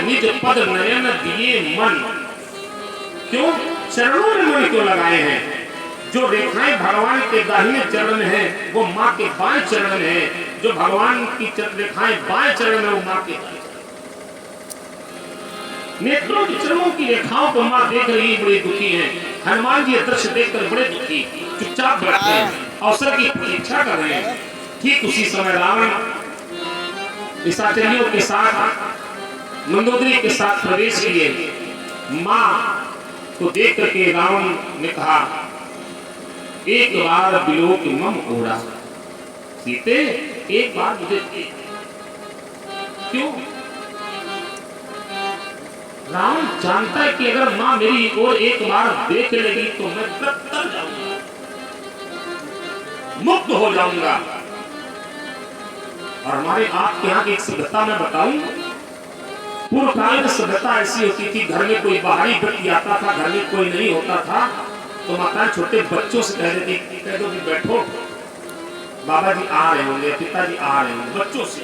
निज पद नयन दिए मन। क्यों चरणों में मन क्यों लगाए हैं? जो रेखाएं भगवान के दाहिने चरण में है वो माँ के बाएं चरण में है, जो भगवान की रेखाएं बाएं चरण में वो माँ के दाएं। नेत्रों की चरणों की रेखाओं को माँ देख रही बड़ी दुखी है। हनुमान जी दृश्य देखकर बड़े दुखी चुपचाप बैठे हैं, अवसर की प्रतीक्षा कर रहे हैं। ठीक उसी समय रावण निशाचरियों के साथ मंदोदरी के साथ प्रवेश किए। माँ को देख करके रावण ने कहा, एक बार बिलोक मम ओरा, सीते एक बार मुझे क्यों? रावण जानता है कि अगर मां मेरी ओर एक बार देख लेगी तो मैं तर जाऊंगा, मुक्त हो जाऊंगा। और हमारे आपके यहाँ की एक सभ्यता में बताऊं, पूर्व काल में सभ्यता ऐसी होती थी, घर में कोई बाहरी व्यक्ति आता था, घर में कोई नहीं होता था तो माताएं छोटे बच्चों से कह देती, कह दो कि बैठो, बाबा जी आ रहे होंगे, पिताजी आ रहे होंगे। बच्चों से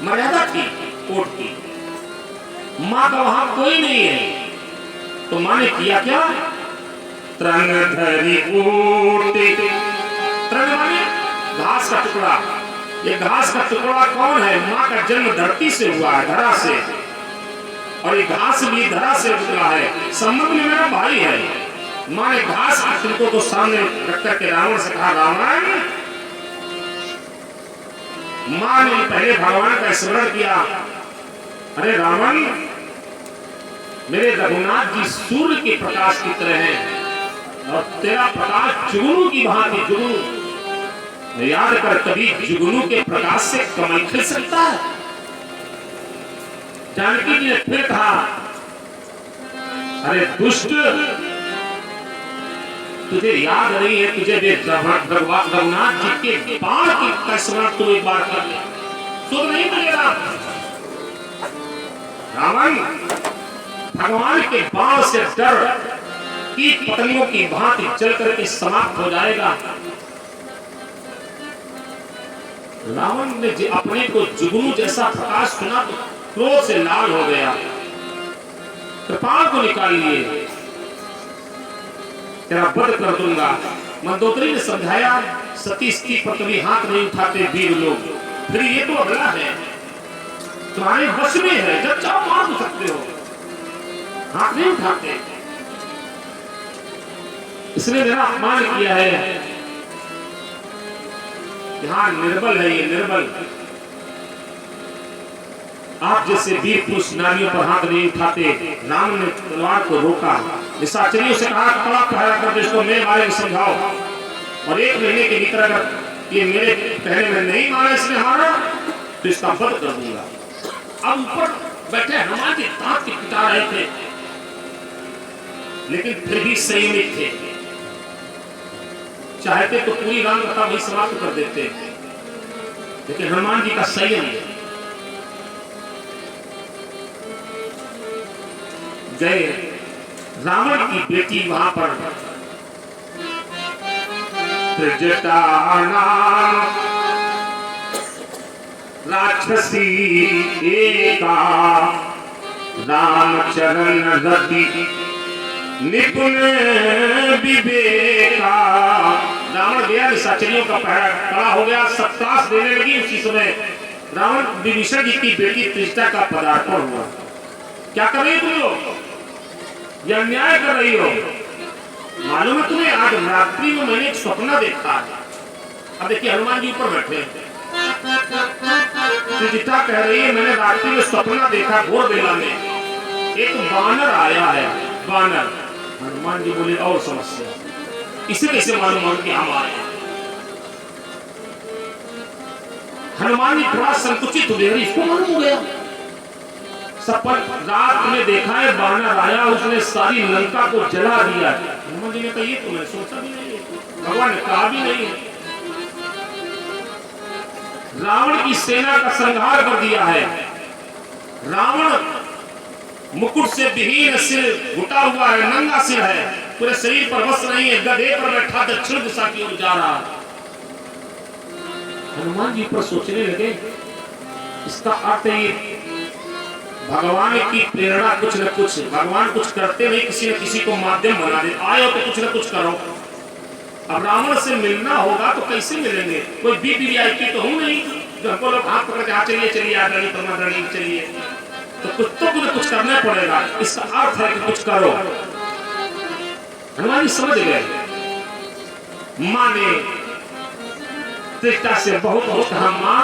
मर्यादा थी कोर्ट की। माँ का वहां कोई नहीं है तो माँ ने किया क्या? त्रंग धरी ऊटी, त्रंग माने घास का टुकड़ा। ये घास का टुकड़ा कौन है? माँ का जन्म धरती से हुआ है, धरा से, और ये घास भी धरा से निकला है, संबंध में मेरा भाई है। माँ ने घास के टुकड़ों को सामने रख करके रावण से कहा, रावण। माँ ने पहले भगवान का स्मरण किया, अरे रावण, मेरे रघुनाथ जी सूर्य के प्रकाश की तरह हैं और तेरा प्रकाश जुगनू की भांति। जुगनू याद कर, कभी जुगनू के प्रकाश से कमल खिल सकता है? जानकी जी ने फिर कहा, अरे दुष्ट, तुझे याद नहीं है, तुझे रघुनाथ जी के बाण की स्मरण तू एक बार कर ले, सुध नहीं मिलेगा। रावण, भगवान के बाण से डर की पतंगों की भांति जल करके समाप्त हो जाएगा। रावण ने अपने को जुगनू जैसा प्रकाश सुना तो क्रोध से लाल हो गया, कृपाण को निकाल लिए, तेरा वध कर दूंगा। मंदोदरी ने समझाया, सती स्त्री पर कभी हाथ नहीं उठाते वीर लोग, फिर ये तो अगला है, तुम्हारे वश में है, जब चाहो मार सकते हो, हाथ नहीं उठाते। इसने मेरा अपमान किया है, यहाँ निर्बल है, ये निर्बल। आप जैसे वीर पुरुष नारियों पर हाथ नहीं उठाते। राम ने तलवार को रोका, निशाचरियों से कहा, कड़ा पहरा कर इसको मेरे बारे में समझाओ, और 1 महीने के भीतर अगर ये मेरे कहने में नहीं माना, इसने हारा, तो इसका वध कर दूंगा। अब ऊपर बैठे हनुमान जी दांत की पिटा रहे थे, लेकिन फिर भी संयमित थे। चाहते तो पूरी राम कथा वही समाप्त कर देते, लेकिन हनुमान जी का संयम गए। रावण की बेटी वहां पर त्रिजटाना राक्षसी एका, रामचरण रति निपुण विवेका। रावण गया, निशाचरियों का पहरा खड़ा हो गया, सप्तास देने लगी। उसी समय रावण विभीषण जी की बेटी त्रिजटा का पदार्पण हुआ। क्या कर रही तुम लोग? यह अन्याय कर रही हो। मालूम है तुम्हें, आज रात्रि में मैंने एक सपना देखा है। अब देखिए हनुमान जी ऊपर बैठे, त्रिजटा कह रही है, मैंने रात्रि में सपना देखा, घोर बेला में एक बानर आया है, बानर। हनुमान जी बोले, और समस्या? इसे कैसे मालूम कि हम आए? हनुमान जी थोड़ा संकुचित हुए, इसको मालूम हो गया। सपन रात में देखा है बानर आया, उसने सारी लंका को जला दिया। हनुमान जी ने कहा, ये तो मैंने सोचा भी नहीं, भगवान ने कहा भी नहीं। रावण की सेना का संहार कर दिया है। रावण मुकुट से विहीन, सिर घुटा हुआ है, नंगा सिर है, पूरे शरीर पर वस्त्र नहीं है, गधे पर बैठा दक्षिण दिशा की ओर जा रहा। हनुमान जी पर सोचने लगे, इसका अर्थ ये भगवान की प्रेरणा कुछ न कुछ, भगवान कुछ करते नहीं, किसी न किसी को माध्यम बना दे। आए हो तो कुछ न कुछ करो। अब रावण से मिलना होगा तो कैसे मिलेंगे? कोई वीवीआईपी तो हूं नहीं जो हमको लोग हाथ पकड़ के हाँ चलिए चलिए आदरणीय परमादरणीय चलिए। तो कुछ करना पड़ेगा। इसका अर्थ है कि कुछ करो। हनुमान जी समझ गए। माँ ने त्रिष्टा से बहुत कहा, माँ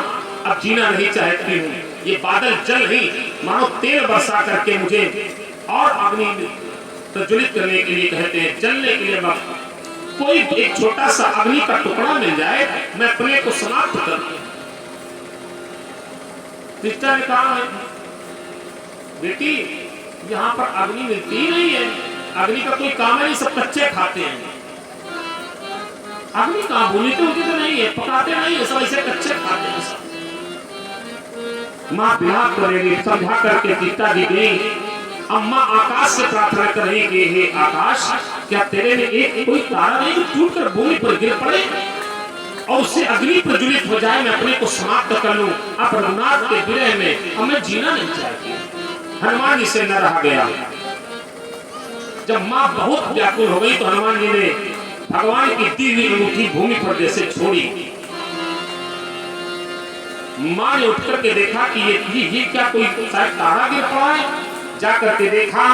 अब जीना नहीं चाहती हूँ, ये बादल जल नहीं मानो तेल बरसा करके मुझे और अग्नि प्रज्वलित करने के लिए कहते हैं, जलने के लिए मत। कोई एक छोटा सा अग्नि का टुकड़ा मिल जाए, मैं अपने को समाप्त कर दूं। त्रिष्टा ने कहा, बेटी यहाँ पर अग्नि मिलती ही नहीं है, अग्नि का कोई काम नहीं, सब कच्चे खाते हैं। अग्नि कहाँ भूनते होती तो नहीं है, पकाते नहीं है, सब ऐसे कच्चे खाते हैं सब। माँ विलाप करेगी, समझा करके सीता जी गई। अम्मा आकाश से प्रार्थना कर रही कि हे आकाश, क्या तेरे में एक कोई तारा नहीं जो टूट कर भूमि पर गिर पड़े और उससे अग्नि प्रज्वलित हो जाए, मैं अपने को समाप्त कर लूं। अब रघुनाथ के विरह में हमें जीना नहीं चाहिए। हनुमान जी से न रहा गया। जब माँ बहुत व्याकुल हो गई तो हनुमान जी ने भगवान की दी हुई अंगूठी भूमि पर जैसे छोड़ी। माँ ने उठ करके देखा कि ये क्या कोई शायद तारा गिर पड़ा है। जा करके देखा